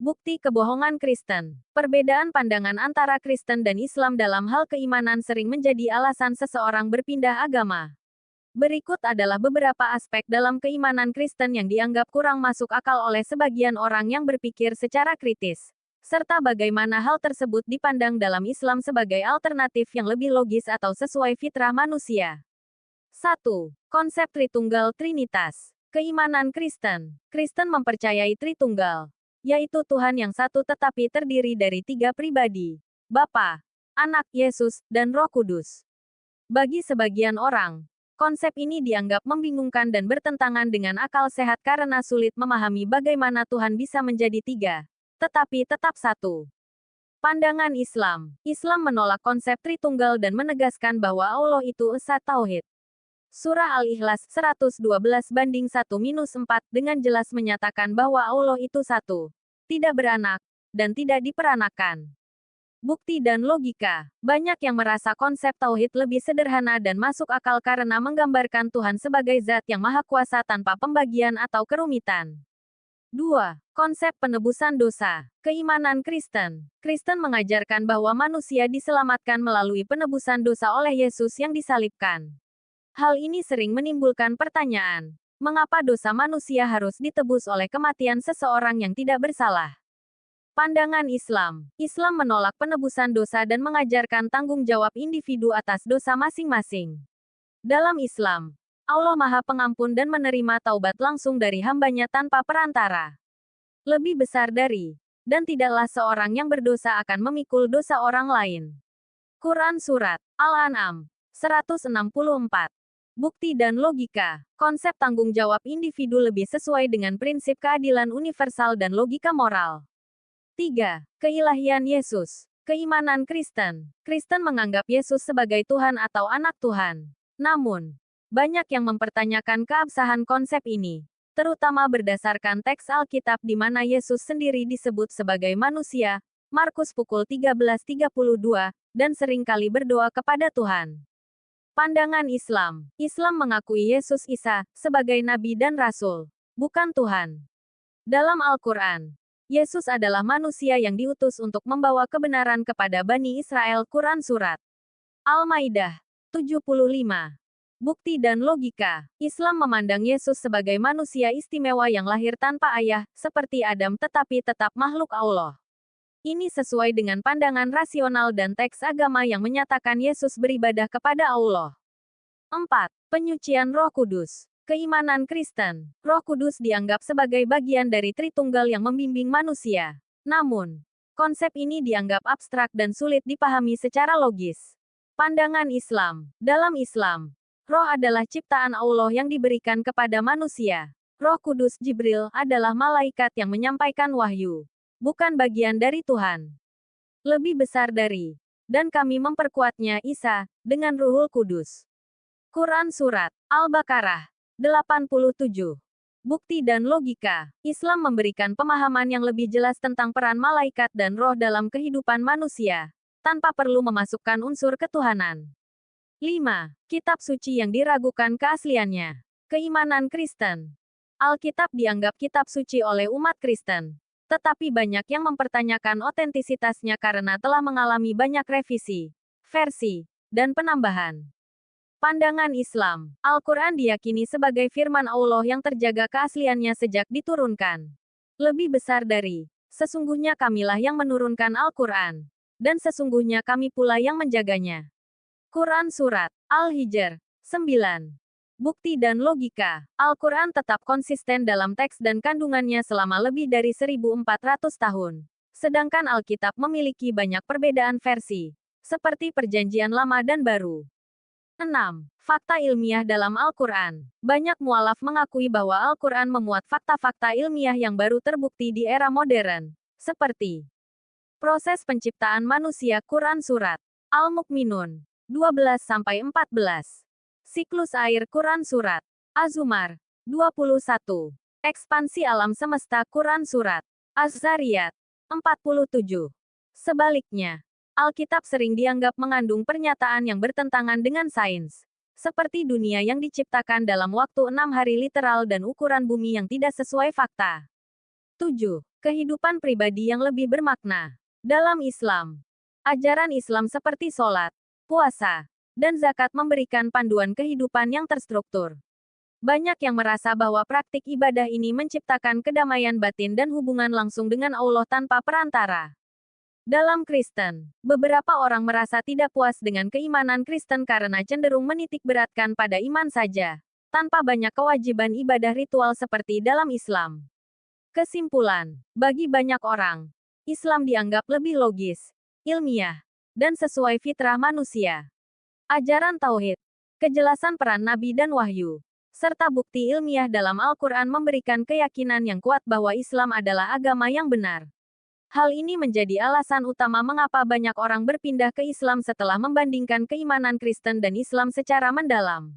Bukti kebohongan Kristen. Perbedaan pandangan antara Kristen dan Islam dalam hal keimanan sering menjadi alasan seseorang berpindah agama. Berikut adalah beberapa aspek dalam keimanan Kristen yang dianggap kurang masuk akal oleh sebagian orang yang berpikir secara kritis, serta bagaimana hal tersebut dipandang dalam Islam sebagai alternatif yang lebih logis atau sesuai fitrah manusia. 1. Konsep Tritunggal Trinitas. Keimanan Kristen. Kristen mempercayai Tritunggal, yaitu Tuhan yang satu tetapi terdiri dari 3 pribadi, Bapa, Anak, Yesus, dan Roh Kudus. Bagi sebagian orang, konsep ini dianggap membingungkan dan bertentangan dengan akal sehat karena sulit memahami bagaimana Tuhan bisa menjadi 3, tetapi tetap satu. Pandangan Islam. Islam menolak konsep Tritunggal dan menegaskan bahwa Allah itu Esa Tauhid. Surah Al-Ikhlas 112/1-4 dengan jelas menyatakan bahwa Allah itu satu, tidak beranak, dan tidak diperanakan. Bukti dan logika. Banyak yang merasa konsep tauhid lebih sederhana dan masuk akal karena menggambarkan Tuhan sebagai zat yang maha kuasa tanpa pembagian atau kerumitan. 2. Konsep penebusan dosa. Keimanan Kristen. Kristen mengajarkan bahwa manusia diselamatkan melalui penebusan dosa oleh Yesus yang disalibkan. Hal ini sering menimbulkan pertanyaan, mengapa dosa manusia harus ditebus oleh kematian seseorang yang tidak bersalah? Pandangan Islam. Islam menolak penebusan dosa dan mengajarkan tanggung jawab individu atas dosa masing-masing. Dalam Islam, Allah Maha Pengampun dan menerima taubat langsung dari hambanya tanpa perantara. Lebih besar dari, dan tidaklah seorang yang berdosa akan memikul dosa orang lain. Quran Surat Al-An'am 164. Bukti dan logika. Konsep tanggung jawab individu lebih sesuai dengan prinsip keadilan universal dan logika moral. 3. Keilahian Yesus. Keimanan Kristen. Kristen menganggap Yesus sebagai Tuhan atau anak Tuhan. Namun, banyak yang mempertanyakan keabsahan konsep ini, terutama berdasarkan teks Alkitab di mana Yesus sendiri disebut sebagai manusia, Markus pukul 13:32, dan seringkali berdoa kepada Tuhan. Pandangan Islam. Islam mengakui Yesus Isa sebagai nabi dan rasul, bukan Tuhan. Dalam Al-Quran, Yesus adalah manusia yang diutus untuk membawa kebenaran kepada Bani Israel. Quran Surat Al-Maidah 75. Bukti dan logika. Islam memandang Yesus sebagai manusia istimewa yang lahir tanpa ayah, seperti Adam tetapi tetap makhluk Allah. Ini sesuai dengan pandangan rasional dan teks agama yang menyatakan Yesus beribadah kepada Allah. 4. Penyucian Roh Kudus. Keimanan Kristen. Roh Kudus dianggap sebagai bagian dari Tritunggal yang membimbing manusia. Namun, konsep ini dianggap abstrak dan sulit dipahami secara logis. Pandangan Islam. Dalam Islam, Roh adalah ciptaan Allah yang diberikan kepada manusia. Roh Kudus Jibril adalah malaikat yang menyampaikan wahyu, bukan bagian dari Tuhan. Lebih besar dari, dan kami memperkuatnya Isa, dengan Ruhul Kudus. Quran Surat Al-Baqarah 87. Bukti dan logika. Islam memberikan pemahaman yang lebih jelas tentang peran malaikat dan roh dalam kehidupan manusia, tanpa perlu memasukkan unsur ketuhanan. 5. Kitab suci yang diragukan keasliannya. Keimanan Kristen. Alkitab dianggap kitab suci oleh umat Kristen, tetapi banyak yang mempertanyakan otentisitasnya karena telah mengalami banyak revisi, versi, dan penambahan. Pandangan Islam. Al-Quran diyakini sebagai firman Allah yang terjaga keasliannya sejak diturunkan. Lebih besar dari, sesungguhnya kamilah yang menurunkan Al-Quran, dan sesungguhnya kami pula yang menjaganya. Quran Surat Al-Hijr 9. Bukti dan logika. Al-Quran tetap konsisten dalam teks dan kandungannya selama lebih dari 1400 tahun. Sedangkan Alkitab memiliki banyak perbedaan versi, seperti Perjanjian Lama dan Baru. 6. Fakta ilmiah dalam Al-Quran. Banyak mualaf mengakui bahwa Al-Quran memuat fakta-fakta ilmiah yang baru terbukti di era modern, seperti proses penciptaan manusia. Quran Surat Al-Mukminun 12-14. Siklus air. Quran Surat Az-Zumar 21. Ekspansi alam semesta. Quran Surat Az-Zariyat 47. Sebaliknya, Alkitab sering dianggap mengandung pernyataan yang bertentangan dengan sains, seperti dunia yang diciptakan dalam waktu 6 hari literal dan ukuran bumi yang tidak sesuai fakta. 7. Kehidupan pribadi yang lebih bermakna. Dalam Islam, ajaran Islam seperti sholat, puasa, dan zakat memberikan panduan kehidupan yang terstruktur. Banyak yang merasa bahwa praktik ibadah ini menciptakan kedamaian batin dan hubungan langsung dengan Allah tanpa perantara. Dalam Kristen, beberapa orang merasa tidak puas dengan keimanan Kristen karena cenderung menitikberatkan pada iman saja, tanpa banyak kewajiban ibadah ritual seperti dalam Islam. Kesimpulan, bagi banyak orang, Islam dianggap lebih logis, ilmiah, dan sesuai fitrah manusia. Ajaran tauhid, kejelasan peran nabi dan wahyu, serta bukti ilmiah dalam Al-Quran memberikan keyakinan yang kuat bahwa Islam adalah agama yang benar. Hal ini menjadi alasan utama mengapa banyak orang berpindah ke Islam setelah membandingkan keimanan Kristen dan Islam secara mendalam.